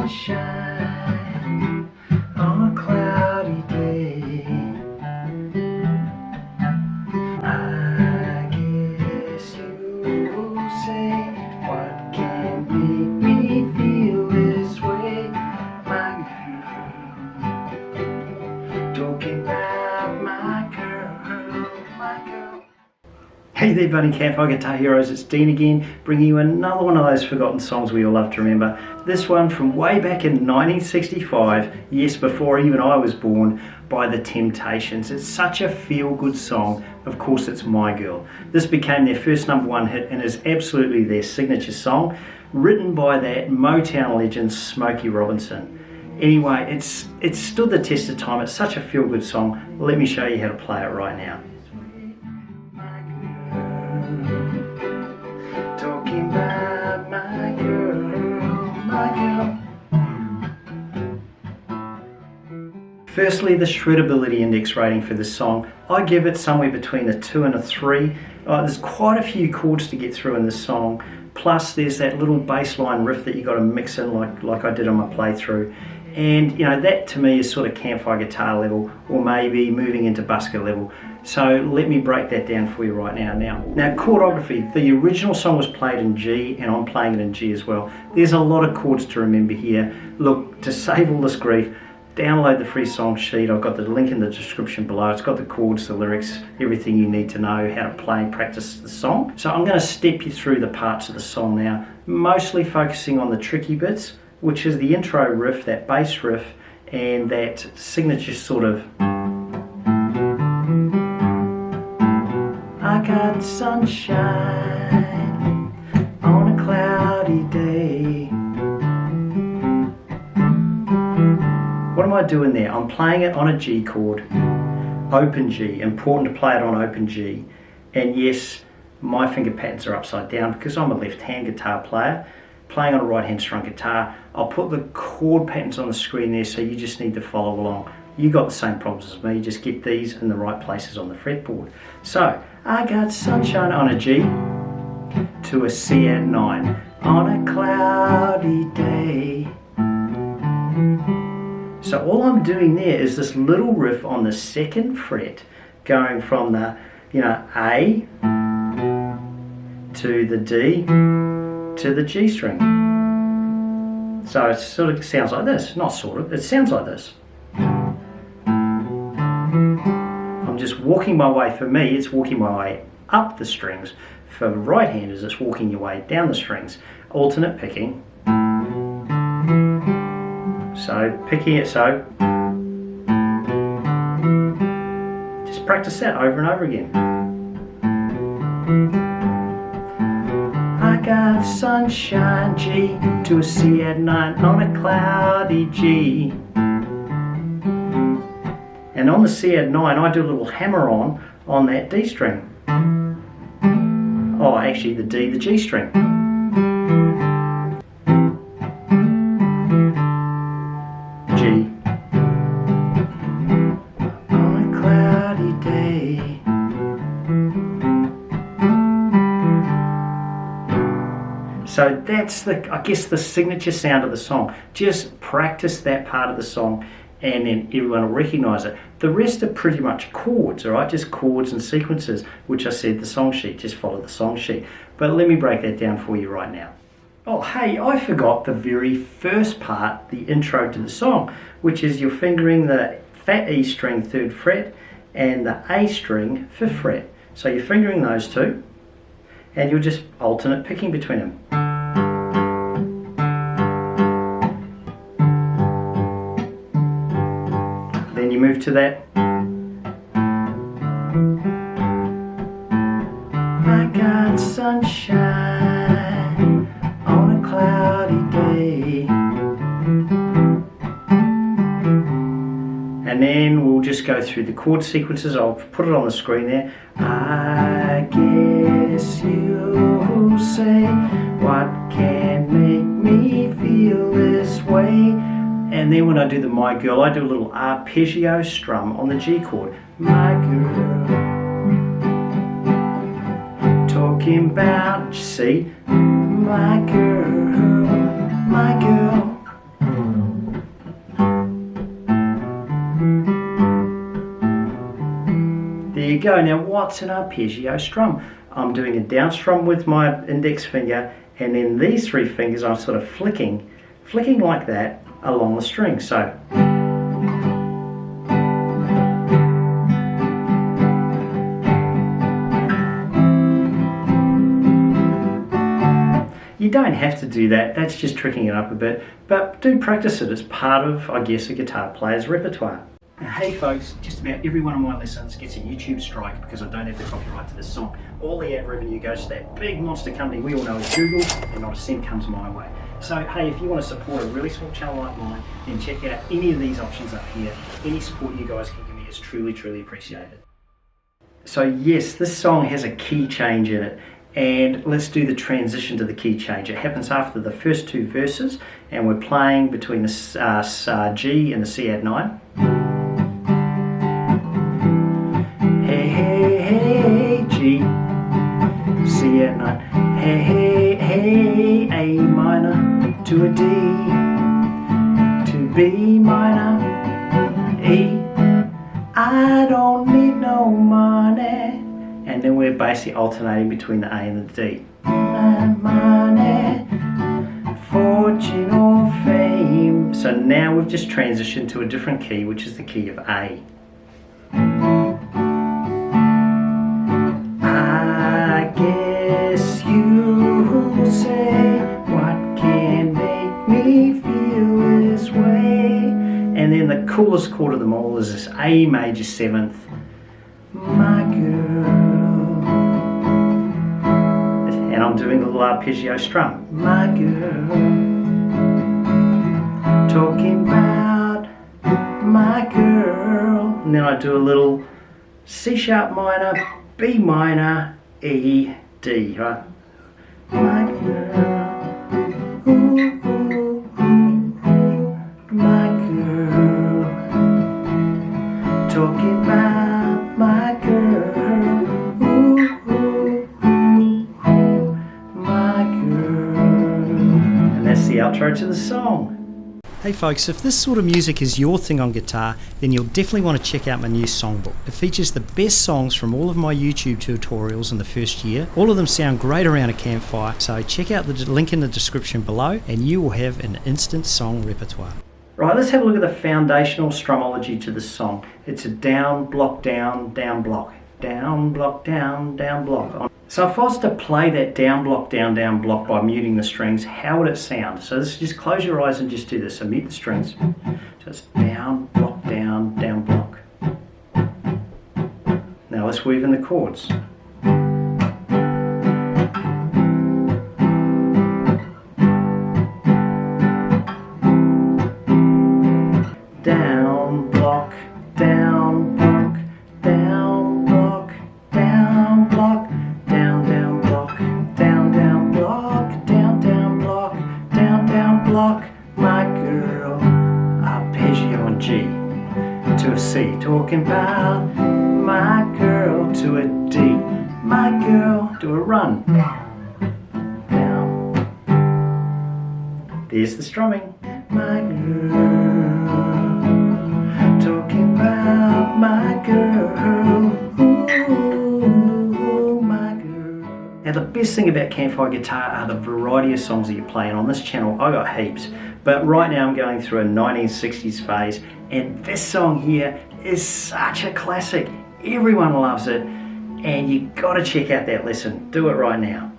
sunshine on a cloudy day. I guess you'll say, what can make me feel this way? My girl, talking about my girl, my girl. Hey there buddy Campfire Guitar Heroes, it's Dean again, bringing you another one of those forgotten songs we all love to remember. This one from way back in 1965, yes, before even I was born, by The Temptations. It's such a feel-good song. Of course, it's My Girl. This became their first #1 hit and is absolutely their signature song, written by that Motown legend Smokey Robinson. Anyway, it's stood the test of time. It's such a feel-good song. Let me show you how to play it right now. Talking about my girl, my girl. Firstly, the shreddability index rating for this song, I give it somewhere between a 2 and a 3. There's quite a few chords to get through in this song, plus there's that little bass line riff that you got to mix in like I did on my playthrough. And you know, that to me is sort of Campfire guitar level, or maybe moving into busker level. So let me break that down for you right now. Now chordography, the original song was played in G and I'm playing it in G as well. There's a lot of chords to remember here. Look, to save all this grief, download the free song sheet. I've got the link in the description below. It's got the chords, the lyrics, everything you need to know how to play and practice the song. So I'm going to step you through the parts of the song now, mostly focusing on the tricky bits, which is the intro riff, that bass riff, and that signature sort of I got sunshine on a cloudy day. What am I doing there? I'm playing it on a G chord, open G, important to play it on open G. And yes, my finger patterns are upside down because I'm a left-hand guitar player, playing on a right-hand strum guitar. I'll put the chord patterns on the screen there, so you just need to follow along. You got the same problems as me, just get these in the right places on the fretboard. So, I got sunshine on a G to a C at 9 on a cloudy day. So all I'm doing there is this little riff on the 2nd fret, going from the, A to the D to the G string. So it sort of sounds like this, not sort of, it sounds like this. I'm just walking my way, for me, it's walking my way up the strings. For right-handers, it's walking your way down the strings. Alternate picking. So, picking it so. Just practice that over and over again. I got sunshine G to a C at 9 on a cloudy G. And on the C at 9, I do a little hammer on that D string. Oh, actually the D, the G string. G. On a cloudy day. So that's I guess the signature sound of the song. Just practice that part of the song and then everyone will recognize it. The rest are pretty much chords, all right? Just chords and sequences, which I said the song sheet, just follow the song sheet. But let me break that down for you right now. Oh, hey, I forgot the very first part, the intro to the song, which is you're fingering the fat E string 3rd fret and the A string 5th fret. So you're fingering those two, and you're just alternate picking between them. Then you move to that. I got sunshine on a cloudy day. And then we'll just go through the chord sequences. I'll put it on the screen there. I guess you'll say, what can make me feel this way? And then when I do the My Girl, I do a little arpeggio strum on the G chord. My girl, talking about, see, my girl, my girl. There you go. Now what's an arpeggio strum? I'm doing a down strum with my index finger, and then these three fingers I'm sort of flicking like that along the string. So you don't have to do that, that's just tricking it up a bit, but do practice it as part of, I guess, a guitar player's repertoire. Now, hey folks, just about every one of my lessons gets a YouTube strike because I don't have the copyright to this song. All the ad revenue goes to that big monster company we all know as Google, and not a cent comes my way. So hey, if you want to support a really small channel like mine, then check out any of these options up here. Any support you guys can give me is truly, truly appreciated. So yes, this song has a key change in it, and let's do the transition to the key change. It happens after the first two verses, and we're playing between the G and the C add 9. Hey, hey, hey, G, C add 9. Hey, hey, hey, A minor to a D, to B minor, E. I don't need no money. And then we're basically alternating between the A and the D. Money, fortune or fame. So now we've just transitioned to a different key, which is the key of A. I guess you'll say, what can make me feel this way? And then the coolest chord of them all is this A major 7th. My girl. And I'm doing a little arpeggio strum. My girl, talking about my girl. And then I do a little C sharp minor, B minor, E, D, right? My girl, ooh, ooh, ooh, ooh, my girl, talking about my girl. The outro to the song. Hey folks, if this sort of music is your thing on guitar, then you'll definitely want to check out my new songbook. It features the best songs from all of my YouTube tutorials in the first year. All of them sound great around a campfire, so check out the link in the description below and you will have an instant song repertoire. Right, let's have a look at the foundational strumology to this song. It's a down, block, down, down, block. Down, block, down, down, block. So if I was to play that down block by muting the strings, how would it sound? So this, just close your eyes and just do this. So mute the strings. So it's down, block, down, block. Now let's weave in the chords. Down, block, down, block, down, block, down, block. Block, my girl, arpeggio on G to a C, talking about my girl to a D, my girl to a run, down, there's the strumming, my girl, talking about my girl, ooh, my girl. Now the best thing about Campfire guitar are the variety of songs that you play, and on this channel I got heaps, but right now I'm going through a 1960s phase, and this song here is such a classic. Everyone loves it, and you got to check out that lesson. Do it right now.